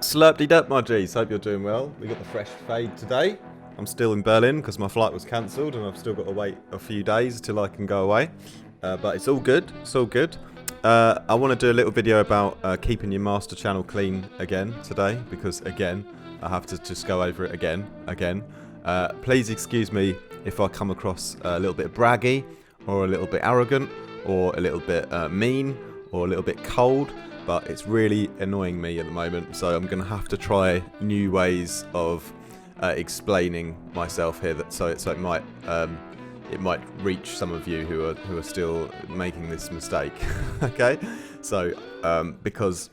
Slurpty-dep, my G's. Hope you're doing well. We got the fresh fade today. I'm still in Berlin because my flight was cancelled and I've still got to wait a few days till I can go away. But it's all good. It's all good. I want to do a little video about keeping your master channel clean again today because, again, I have to just go over it again. Please excuse me if I come across a little bit braggy or a little bit arrogant or a little bit mean or a little bit cold. But it's really annoying me at the moment, so I'm going to have to try new ways of explaining myself here. So it might reach some of you who are still making this mistake. Okay, so because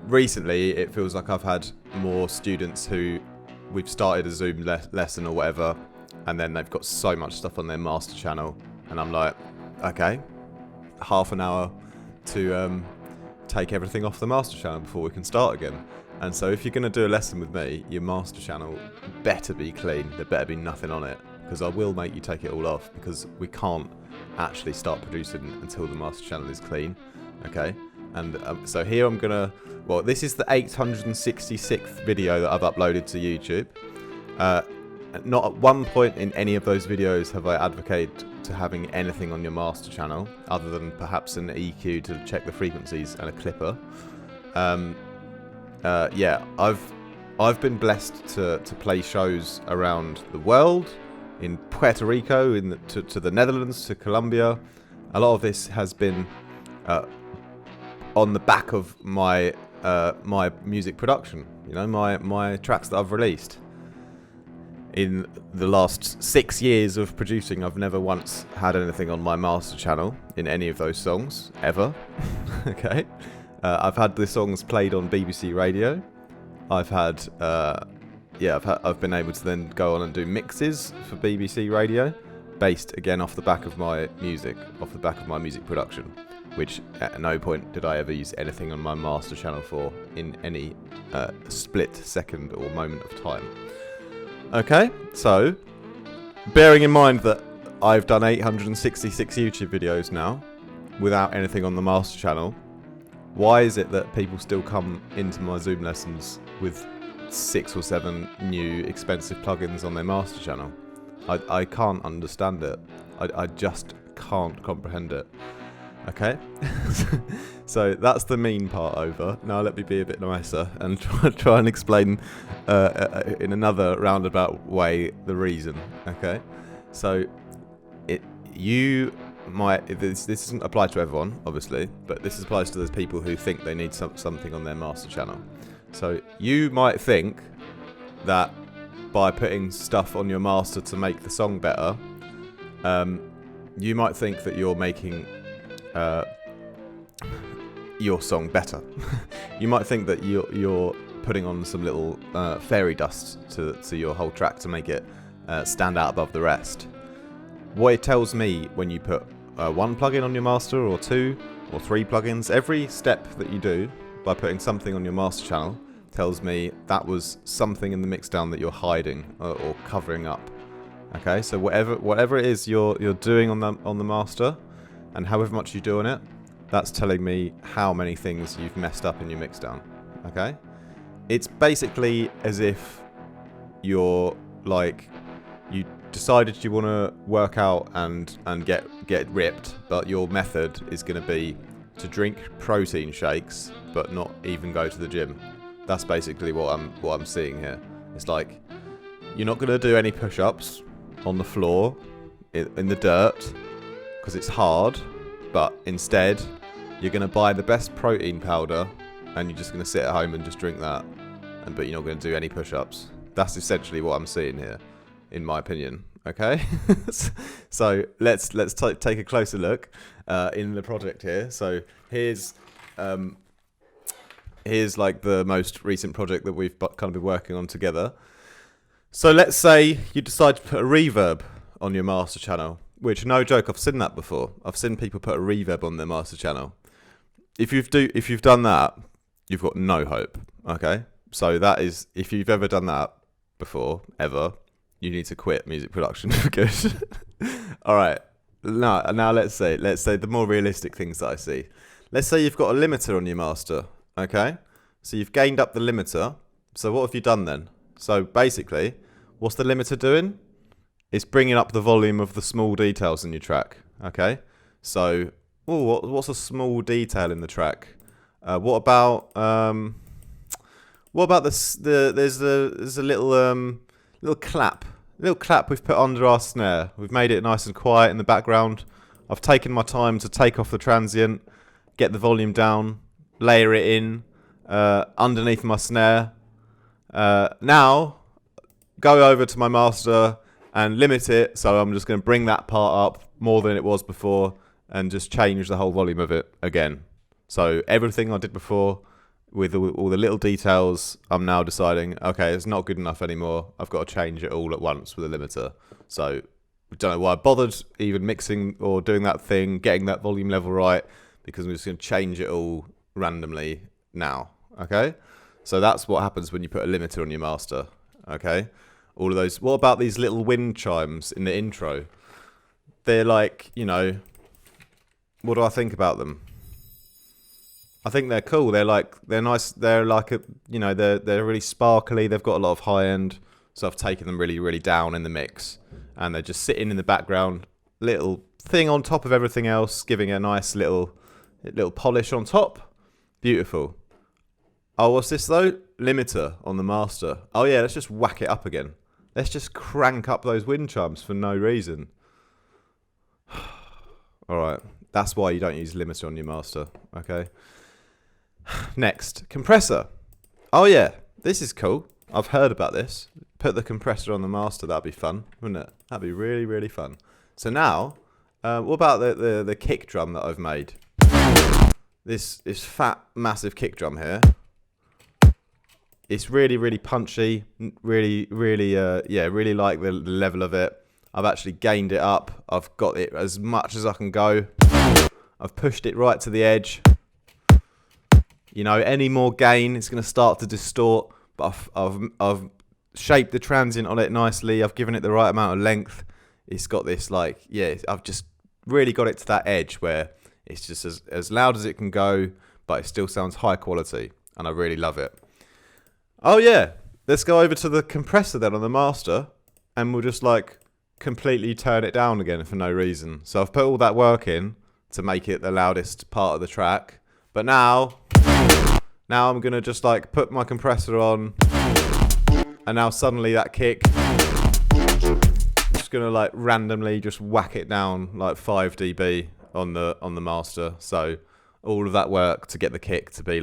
recently it feels like I've had more students who we've started a Zoom lesson or whatever, and then they've got so much stuff on their master channel, and I'm like, okay, half an hour to take everything off the master channel before we can start again. And so if you're going to do a lesson with me, your master channel better be clean. There better be nothing on it, because I will make you take it all off, because we can't actually start producing until the master channel is clean. Okay, and so here I'm gonna, well, this is the 866th video that I've uploaded to YouTube. Not at one point in any of those videos have I advocated to having anything on your master channel other than perhaps an EQ to check the frequencies and a clipper. Yeah, I've been blessed to play shows around the world, in Puerto Rico, to the Netherlands, to Colombia. A lot of this has been on the back of my my music production. You know, my tracks that I've released. In the last 6 years of producing, I've never once had anything on my master channel in any of those songs, ever. Okay. I've had the songs played on BBC Radio. I've been able to then go on and do mixes for BBC Radio, based again off the back of my music, production, which at no point did I ever use anything on my master channel for in any split second or moment of time. Okay, so bearing in mind that I've done 866 YouTube videos now without anything on the master channel, why is it that people still come into my Zoom lessons with 6 or 7 new expensive plugins on their master channel? I can't understand it. I just can't comprehend it. Okay, so that's the mean part over. Now let me be a bit nicer and try and explain in another roundabout way the reason. Okay, so this doesn't apply to everyone, obviously, but this applies to those people who think they need something on their master channel. So you might think that by putting stuff on your master to make the song better, you might think that you're making your song better. You might think that you're putting on some little fairy dust to your whole track to make it stand out above the rest. What it tells me when you put 1 plugin on your master, or 2 or 3 plugins, every step that you do by putting something on your master channel tells me that was something in the mixdown that you're hiding or covering up. Okay, so whatever it is you're doing on the master, and however much you do on it, that's telling me how many things you've messed up in your mixdown. Okay? It's basically as if you're like, you decided you want to work out and get ripped, but your method is going to be to drink protein shakes but not even go to the gym. That's basically what I'm seeing here. It's like, you're not going to do any push-ups on the floor in the dirt because it's hard, but instead you're going to buy the best protein powder and you're just going to sit at home and just drink that, but you're not going to do any push-ups. That's essentially what I'm seeing here, in my opinion. Okay, so let's take a closer look in the project here. So here's like the most recent project that we've kind of been working on together. So let's say you decide to put a reverb on your master channel. Which, no joke, I've seen that before. I've seen people put a reverb on their master channel. If you've done that, you've got no hope. Okay, so that is, if you've ever done that before, ever, you need to quit music production for good. All right, now let's say the more realistic things that I see. Let's say you've got a limiter on your master. Okay, So you've gained up the limiter. So what have you done then? So basically, what's the limiter doing? It's bringing up the volume of the small details in your track. Okay. So, what's a small detail in the track? What about this? There's a little clap we've put under our snare. We've made it nice and quiet in the background. I've taken my time to take off the transient, get the volume down, layer it in underneath my snare. Now, go over to my master and limit it. So I'm just going to bring that part up more than it was before and just change the whole volume of it again. So everything I did before with all the little details, I'm now deciding, okay, it's not good enough anymore. I've got to change it all at once with a limiter. So I don't know why I bothered even mixing or doing that thing, getting that volume level right, because I'm just going to change it all randomly now. Okay? So that's what happens when you put a limiter on your master. Okay? All of those. What about these little wind chimes in the intro? They're like, what do I think about them? I think they're cool. They're nice. They're like they're really sparkly. They've got a lot of high end. So I've taken them really, really down in the mix, and they're just sitting in the background, little thing on top of everything else, giving a nice little polish on top. Beautiful. Oh, what's this though? Limiter on the master. Oh yeah, let's just whack it up again. Let's just crank up those wind chimes for no reason. All right, that's why you don't use limiter on your master. Okay. Next, compressor. Oh yeah, this is cool. I've heard about this. Put the compressor on the master. That'd be fun, wouldn't it? That'd be really, really fun. So now, what about the kick drum that I've made? This fat, massive kick drum here. It's really, really punchy. Really, really, really like the level of it. I've actually gained it up. I've got it as much as I can go. I've pushed it right to the edge. Any more gain, it's going to start to distort. But I've shaped the transient on it nicely. I've given it the right amount of length. It's got this I've just really got it to that edge where it's just as loud as it can go, but it still sounds high quality, and I really love it. Oh yeah, let's go over to the compressor then on the master, and we'll just completely turn it down again for no reason. So I've put all that work in to make it the loudest part of the track, but now I'm going to just put my compressor on, and now suddenly that kick, I'm just going to randomly just whack it down 5 dB on the master. So all of that work to get the kick to be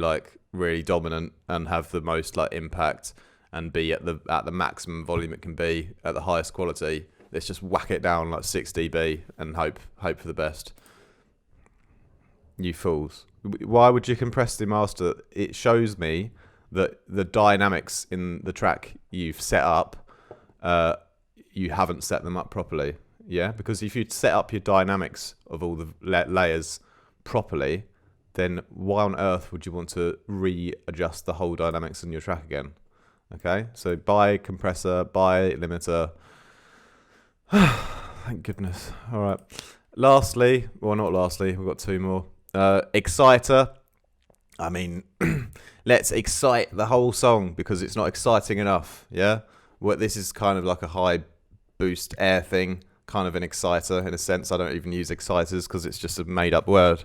really dominant and have the most impact and be at the maximum volume it can be at the highest quality. Let's just whack it down 6 dB and hope for the best. You fools. Why would you compress the master? It shows me that the dynamics in the track you've set up, you haven't set them up properly. Yeah, because if you'd set up your dynamics of all the layers properly, then why on earth would you want to readjust the whole dynamics in your track again? Okay, so buy compressor, buy limiter. Thank goodness. All right. Lastly, not lastly, we've got 2 more. Exciter. I mean, let's excite the whole song because it's not exciting enough. Yeah. This is kind of like a high boost air thing, kind of an exciter in a sense. I don't even use exciters because it's just a made up word.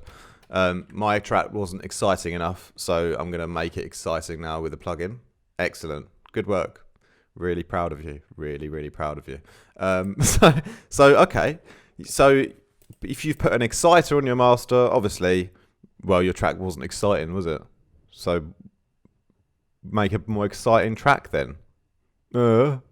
My track wasn't exciting enough, so I'm going to make it exciting now with a plugin. Excellent. Good work. Really proud of you. Really, really proud of you. Okay. So if you've put an exciter on your master, obviously, your track wasn't exciting, was it? So make a more exciting track then. So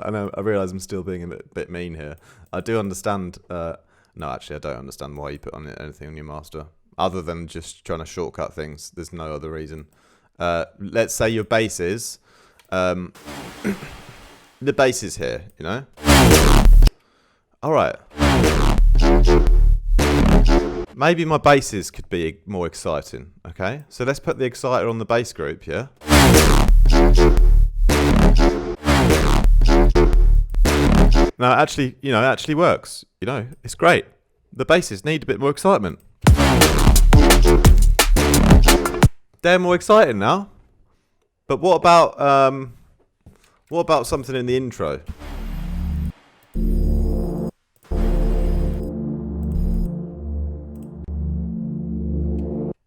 I realise I'm still being a bit mean here. I do understand. No, actually, I don't understand why you put on anything on your master, other than just trying to shortcut things. There's no other reason. Let's say your bass is, the bass is here, All right. Maybe my basses could be more exciting, okay? So let's put the exciter on the bass group, yeah? No, actually, it actually works. It's great. The basses need a bit more excitement. They're more exciting now. But what about something in the intro?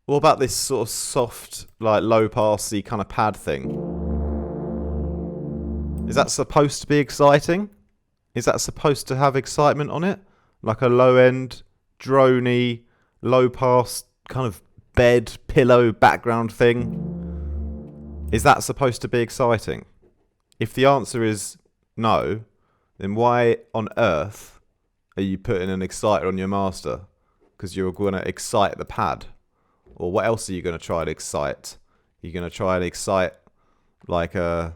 What about this sort of soft, like low passy kind of pad thing? Is that supposed to be exciting? Is that supposed to have excitement on it? Like a low end, droney, low pass kind of bed, pillow background thing? Is that supposed to be exciting? If the answer is no, then why on earth are you putting an exciter on your master? Because you're going to excite the pad. Or what else are you going to try to excite? You're going to try and excite like a,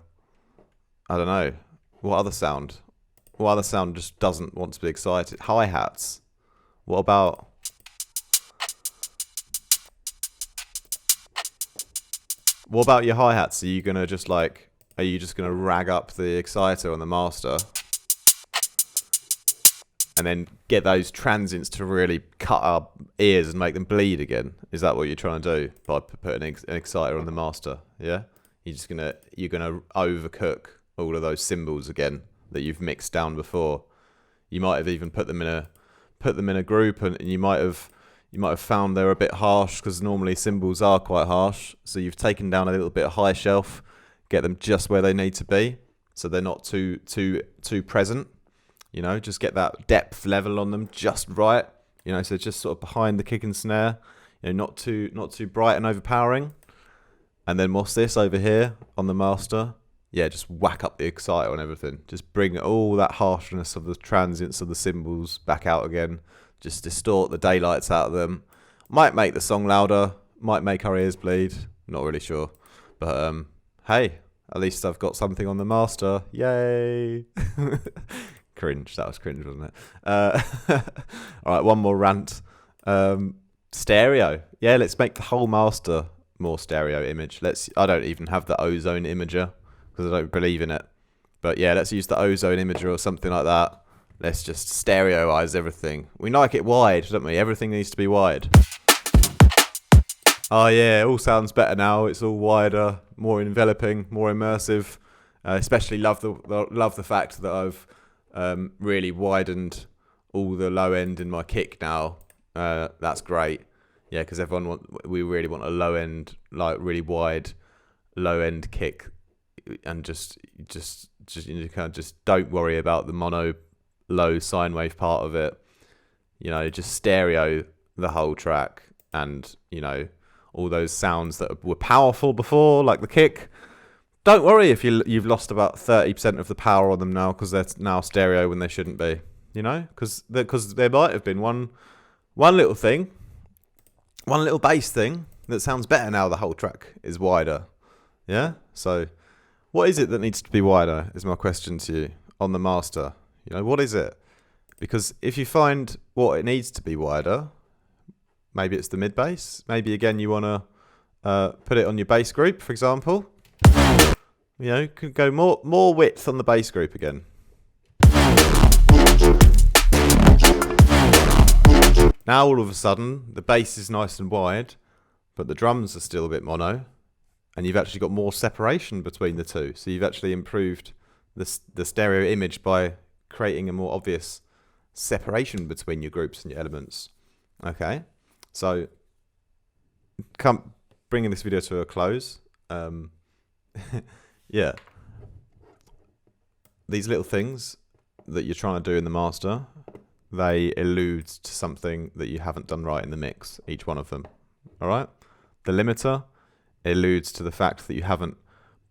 I don't know, what other sound? What other sound just doesn't want to be excited? Hi-hats. What about... What about your hi-hats? Are you going to just like... Are you just going to rag up the exciter on the master? And then get those transients to really cut our ears and make them bleed again? Is that what you're trying to do by putting an exciter on the master? Yeah? You're gonna overcook all of those cymbals again that you've mixed down before. You might have even put them in a group, and you might have found they're a bit harsh, because normally cymbals are quite harsh. So you've taken down a little bit of high shelf, get them just where they need to be, so they're not too present. You know, just get that depth level on them just right. You know, so just sort of behind the kick and snare. You know, not too bright and overpowering. And then what's this over here on the master? Yeah, just whack up the exciter on everything. Just bring all that harshness of the transients of the cymbals back out again. Just distort the daylights out of them. Might make the song louder. Might make our ears bleed. Not really sure. But hey, at least I've got something on the master. Yay! Cringe. That was cringe, wasn't it? All right, one more rant. Stereo. Yeah, let's make the whole master more stereo image. I don't even have the ozone imager because I don't believe in it. But yeah, let's use the ozone imager or something like that. Let's just stereoize everything. We like it wide, don't we? Everything needs to be wide. Oh yeah, it all sounds better now. It's all wider, more enveloping, more immersive. Especially love the fact that I've really widened all the low end in my kick now. That's great. Yeah, because we really want a low end, like really wide low end kick, and just you kind of just don't worry about the mono low sine wave part of it. You know, just stereo the whole track, and you know all those sounds that were powerful before, like the kick. Don't worry if you've lost about 30% of the power on them now, because they're now stereo when they shouldn't be. You know, because there might have been one little thing, one little bass thing that sounds better now the whole track is wider. Yeah? So what is it that needs to be wider is my question to you on the master. You know, what is it? Because if you find what it needs to be wider, maybe it's the mid bass. Maybe again you want to put it on your bass group, for example. You know, you could go more width on the bass group again. Now all of a sudden the bass is nice and wide, but the drums are still a bit mono, and you've actually got more separation between the two. So you've actually improved the stereo image by creating a more obvious separation between your groups and your elements. Okay, so bringing this video to a close. Yeah, these little things that you're trying to do in the master, they allude to something that you haven't done right in the mix, each one of them. All right? The limiter alludes to the fact that you haven't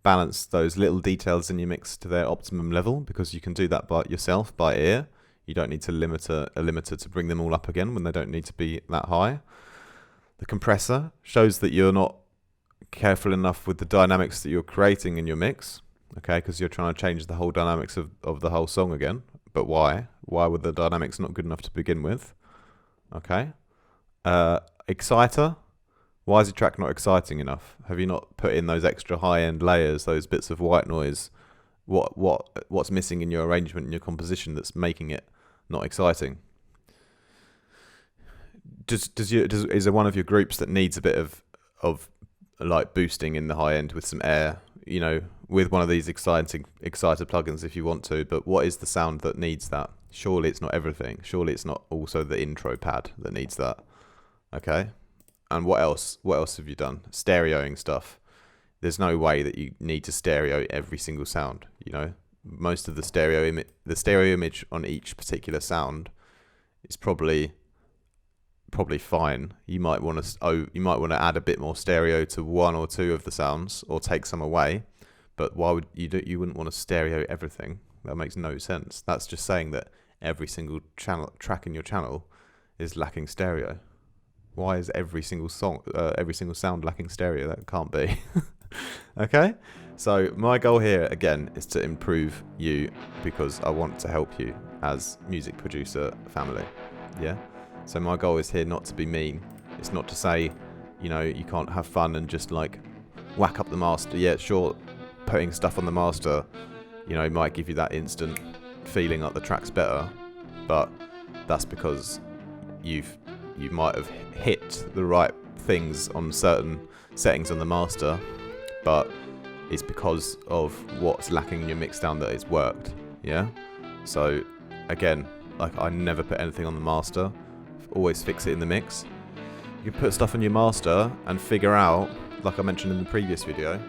balanced those little details in your mix to their optimum level, because you can do that by yourself, by ear. You don't need a limiter to bring them all up again when they don't need to be that high. The compressor shows that you're not careful enough with the dynamics that you're creating in your mix, okay, because you're trying to change the whole dynamics of the whole song again. But why? Why were the dynamics not good enough to begin with? Okay. Exciter. Why is the track not exciting enough? Have you not put in those extra high-end layers, those bits of white noise? What's missing in your arrangement and your composition that's making it not exciting? Is there one of your groups that needs a bit of like boosting in the high end with some air, you know, with one of these exciter plugins if you want to. But what is the sound that needs that? Surely it's not everything. Surely it's not also the intro pad that needs that. Okay. And what else? What else have you done? Stereoing stuff. There's no way that you need to stereo every single sound. You know, most of the stereo image on each particular sound is probably fine. You might want to add a bit more stereo to one or two of the sounds, or take some away. But why would you wouldn't want to stereo everything? That makes no sense. That's just saying that every single track in your channel is lacking stereo. Why is every single sound lacking stereo? That can't be. Okay, so my goal here again is to improve you, because I want to help you as music producer family. Yeah. So my goal is here not to be mean. It's not to say, you know, you can't have fun and just like whack up the master. Yeah, sure, putting stuff on the master, you know, might give you that instant feeling like the track's better, but that's because you might have hit the right things on certain settings on the master, but it's because of what's lacking in your mix down that it's worked. Yeah. So again, like, I never put anything on the master. Always fix it in the mix. You can put stuff on your master and figure out, like I mentioned in the previous video,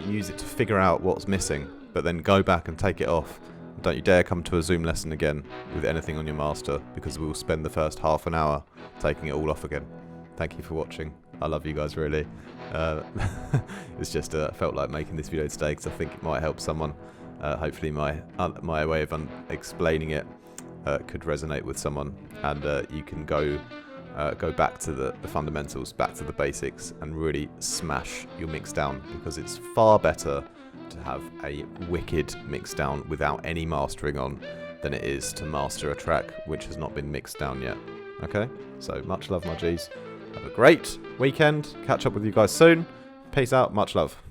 use it to figure out what's missing, but then go back and take it off. Don't you dare come to a Zoom lesson again with anything on your master, because we'll spend the first half an hour taking it all off again. Thank you for watching. I love you guys, really. It's just felt like making this video today because I think it might help someone. Hopefully my way of explaining it could resonate with someone, and you can go back to the fundamentals, back to the basics, and really smash your mix down, because it's far better to have a wicked mix down without any mastering on than it is to master a track which has not been mixed down yet. Okay, so much love, my G's. Have a great weekend. Catch up with you guys soon. Peace out. Much love.